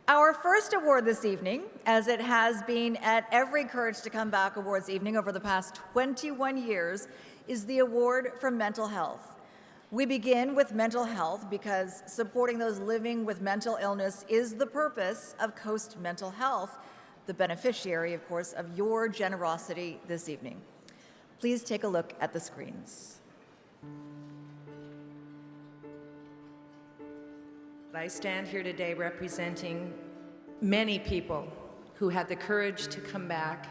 Our first award this evening, as it has been at every Courage to Come Back Awards evening over the past 21 years, is the Award for Mental Health. We begin with mental health because supporting those living with mental illness is the purpose of Coast Mental Health, the beneficiary, of course, of your generosity this evening. Please take a look at the screens. I stand here today representing many people who had the courage to come back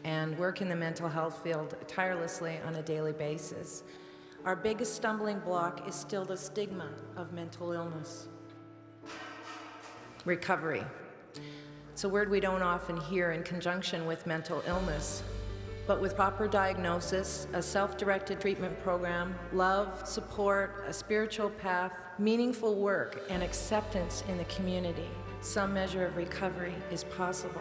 and work in the mental health field tirelessly on a daily basis. Our biggest stumbling block is still the stigma of mental illness. Recovery. It's a word we don't often hear in conjunction with mental illness. But with proper diagnosis, a self-directed treatment program, love, support, a spiritual path, meaningful work, and acceptance in the community, some measure of recovery is possible.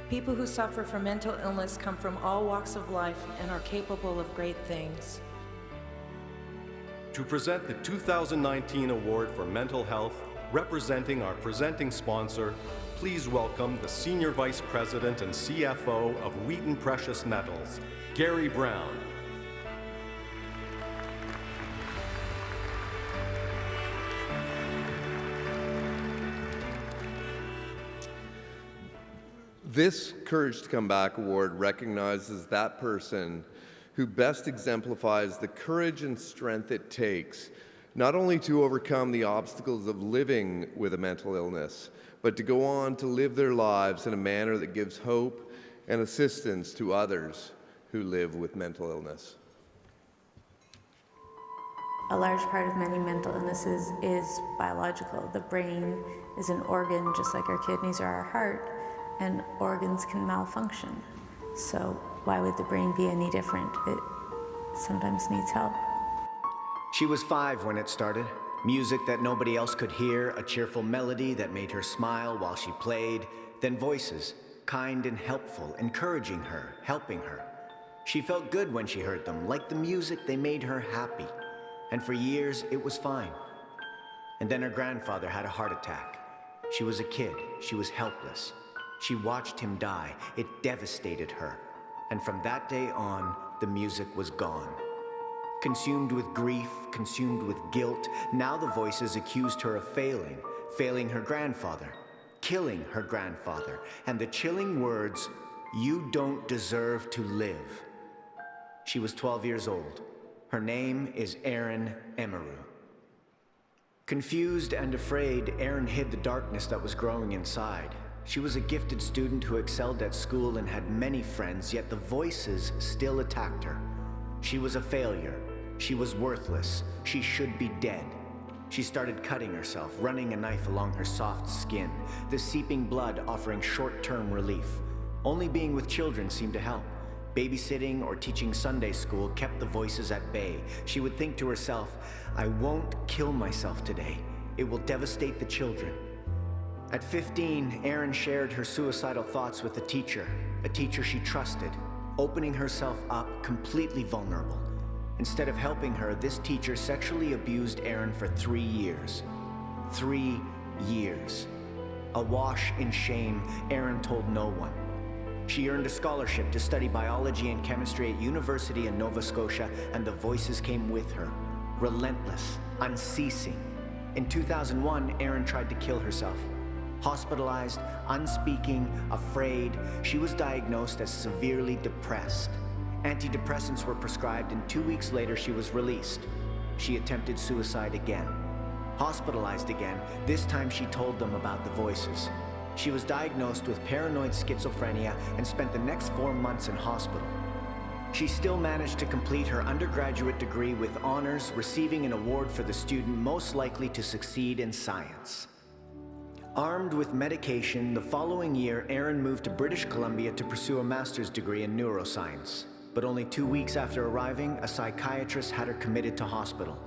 People who suffer from mental illness come from all walks of life and are capable of great things. To present the 2019 Award for Mental Health, representing our presenting sponsor, please welcome the Senior Vice President and CFO of Wheaton Precious Metals, Gary Brown. This Courage to Come Back Award recognizes that person who best exemplifies the courage and strength it takes not only to overcome the obstacles of living with a mental illness, but to go on to live their lives in a manner that gives hope and assistance to others who live with mental illness. A large part of many mental illnesses is biological. The brain is an organ just like our kidneys or our heart, and organs can malfunction. So why would the brain be any different? It sometimes needs help. She was 5 when it started. Music that nobody else could hear, a cheerful melody that made her smile while she played, then voices, kind and helpful, encouraging her, helping her. She felt good when she heard them, like the music, they made her happy. And for years, it was fine. And then her grandfather had a heart attack. She was a kid, she was helpless. She watched him die, it devastated her. And from that day on, the music was gone. Consumed with grief, consumed with guilt, now the voices accused her of failing her grandfather, killing her grandfather, and the chilling words, "You don't deserve to live." She was 12 years old. Her name is ERIN EMIRU. Confused and afraid, ERIN hid the darkness that was growing inside. She was a gifted student who excelled at school and had many friends, yet the voices still attacked her. She was a failure. She was worthless. She should be dead. She started cutting herself, running a knife along her soft skin, the seeping blood offering short-term relief. Only being with children seemed to help. Babysitting or teaching Sunday school kept the voices at bay. She would think to herself, "I won't kill myself today. It will devastate the children." At 15, ERIN shared her suicidal thoughts with a teacher she trusted, opening herself up completely vulnerable. Instead of helping her, this teacher sexually abused ERIN for 3 years. 3 years. Awash in shame, ERIN told no one. She earned a scholarship to study biology and chemistry at University in Nova Scotia, and the voices came with her. Relentless, unceasing. In 2001, ERIN tried to kill herself. Hospitalized, unspeaking, afraid, she was diagnosed as severely depressed. Antidepressants were prescribed, and 2 weeks later she was released. She attempted suicide again. Hospitalized again, this time she told them about the voices. She was diagnosed with paranoid schizophrenia and spent the next 4 months in hospital. She still managed to complete her undergraduate degree with honors, receiving an award for the student most likely to succeed in science. Armed with medication, the following year, ERIN moved to British Columbia to pursue a master's degree in neuroscience. But only 2 weeks after arriving, a psychiatrist had her committed to hospital.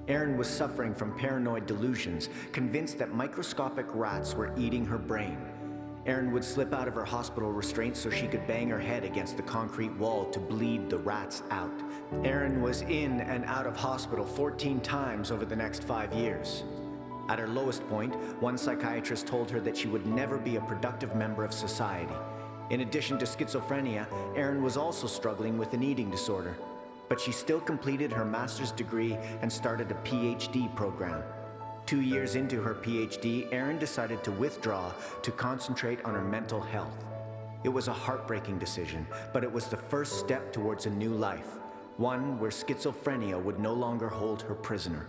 ERIN was suffering from paranoid delusions, convinced that microscopic rats were eating her brain. ERIN would slip out of her hospital restraints so she could bang her head against the concrete wall to bleed the rats out. ERIN was in and out of hospital 14 times over the next 5 years. At her lowest point, one psychiatrist told her that she would never be a productive member of society. In addition to schizophrenia, ERIN was also struggling with an eating disorder. But she still completed her master's degree and started a PhD program. 2 years into her PhD, ERIN decided to withdraw to concentrate on her mental health. It was a heartbreaking decision, but it was the first step towards a new life, one where schizophrenia would no longer hold her prisoner.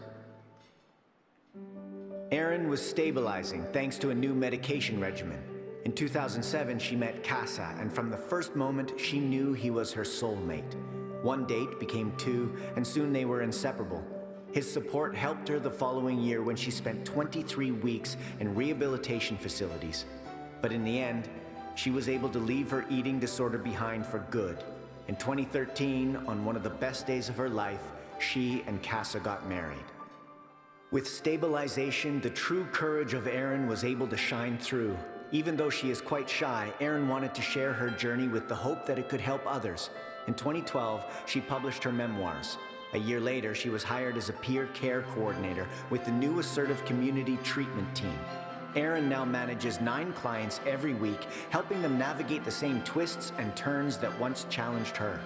ERIN was stabilizing thanks to a new medication regimen. In 2007, she met Casa, and from the first moment, she knew he was her soulmate. One date became two, and soon they were inseparable. His support helped her the following year when she spent 23 weeks in rehabilitation facilities. But in the end, she was able to leave her eating disorder behind for good. In 2013, on one of the best days of her life, she and Casa got married. With stabilization, the true courage of ERIN was able to shine through. Even though she is quite shy, ERIN wanted to share her journey with the hope that it could help others. In 2012, she published her memoirs. A year later, she was hired as a peer care coordinator with the new Assertive Community Treatment Team. ERIN now manages 9 clients every week, helping them navigate the same twists and turns that once challenged her.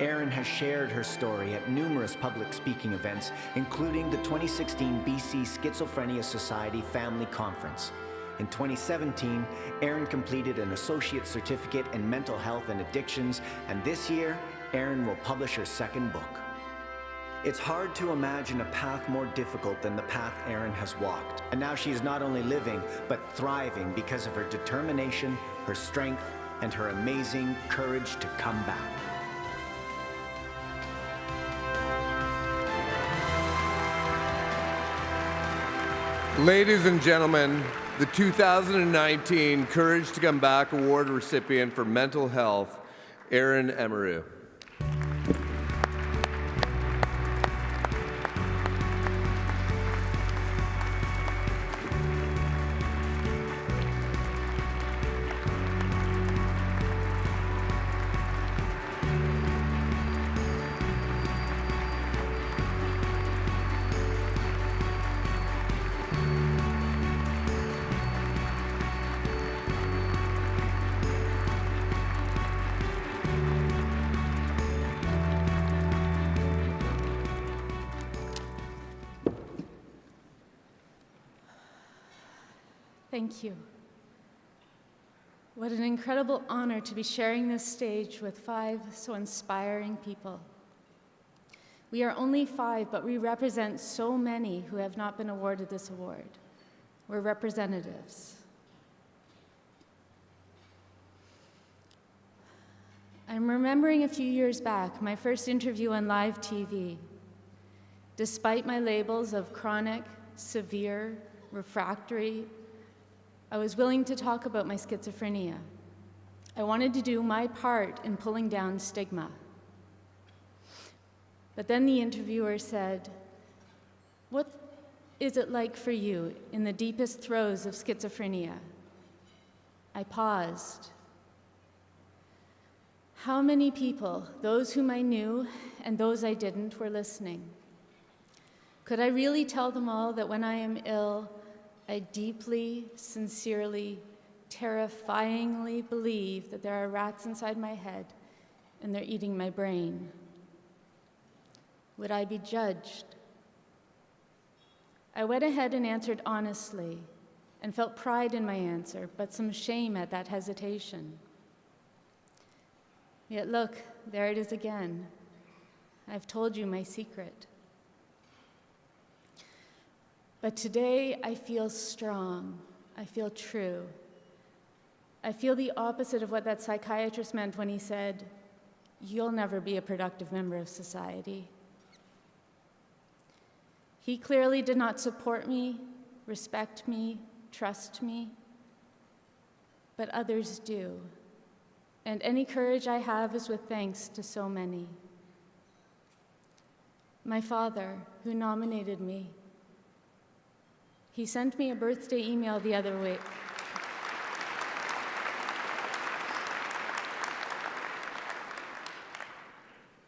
ERIN has shared her story at numerous public speaking events, including the 2016 BC Schizophrenia Society Family Conference. In 2017, ERIN completed an associate certificate in mental health and addictions, and this year, ERIN will publish her second book. It's hard to imagine a path more difficult than the path ERIN has walked, and now she is not only living, but thriving because of her determination, her strength, and her amazing courage to come back. Ladies and gentlemen, the 2019 Courage to Come Back Award recipient for mental health, ERIN EMIRU. Thank you. What an incredible honor to be sharing this stage with 5 so inspiring people. We are only 5, but we represent so many who have not been awarded this award. We're representatives. I'm remembering a few years back, my first interview on live TV. Despite my labels of chronic, severe, refractory, I was willing to talk about my schizophrenia. I wanted to do my part in pulling down stigma. But then the interviewer said, "What is it like for you in the deepest throes of schizophrenia?" I paused. How many people, those whom I knew and those I didn't, were listening? Could I really tell them all that when I am ill, I deeply, sincerely, terrifyingly believe that there are rats inside my head and they're eating my brain? Would I be judged? I went ahead and answered honestly and felt pride in my answer, but some shame at that hesitation. Yet look, there it is again. I've told you my secret. But today, I feel strong. I feel true. I feel the opposite of what that psychiatrist meant when he said, "You'll never be a productive member of society." He clearly did not support me, respect me, trust me, but others do. And any courage I have is with thanks to so many. My father, who nominated me, he sent me a birthday email the other week.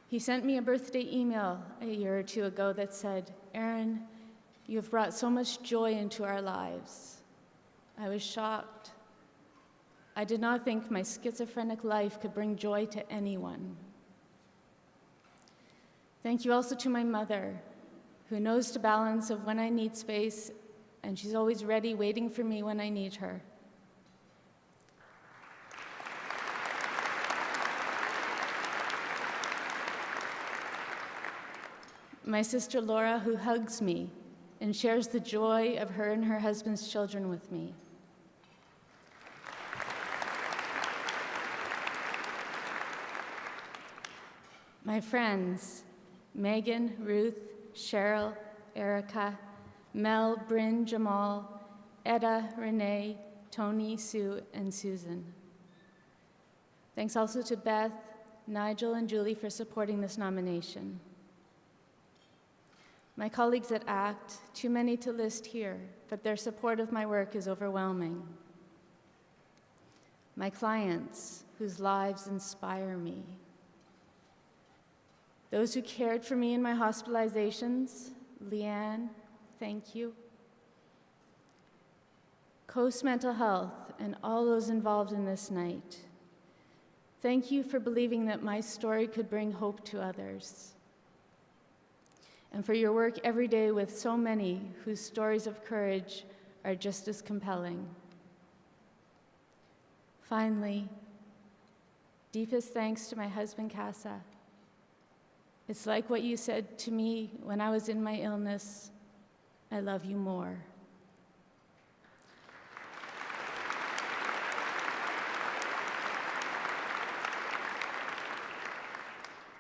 He sent me a birthday email a year or two ago that said, "ERIN, You have brought so much joy into our lives. I was shocked. I did not think my schizophrenic life could bring joy to anyone. Thank you also to my mother, who knows the balance of when I need space, and she's always ready, waiting for me when I need her. My sister Laura, who hugs me and shares the joy of her and her husband's children with me. My friends, Megan, Ruth, Cheryl, Erica, Mel, Bryn, Jamal, Etta, Renee, Tony, Sue, and Susan. Thanks also to Beth, Nigel, and Julie for supporting this nomination. My colleagues at ACT, too many to list here, but their support of my work is overwhelming. My clients, whose lives inspire me. Those who cared for me in my hospitalizations, Leanne, thank you. Coast Mental Health and all those involved in this night, thank you for believing that my story could bring hope to others, and for your work every day with so many whose stories of courage are just as compelling. Finally, deepest thanks to my husband, Casa. It's like what you said to me when I was in my illness, I love you more.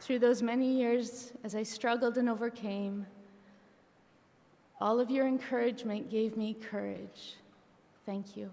Through those many years, as I struggled and overcame, all of your encouragement gave me courage. Thank you.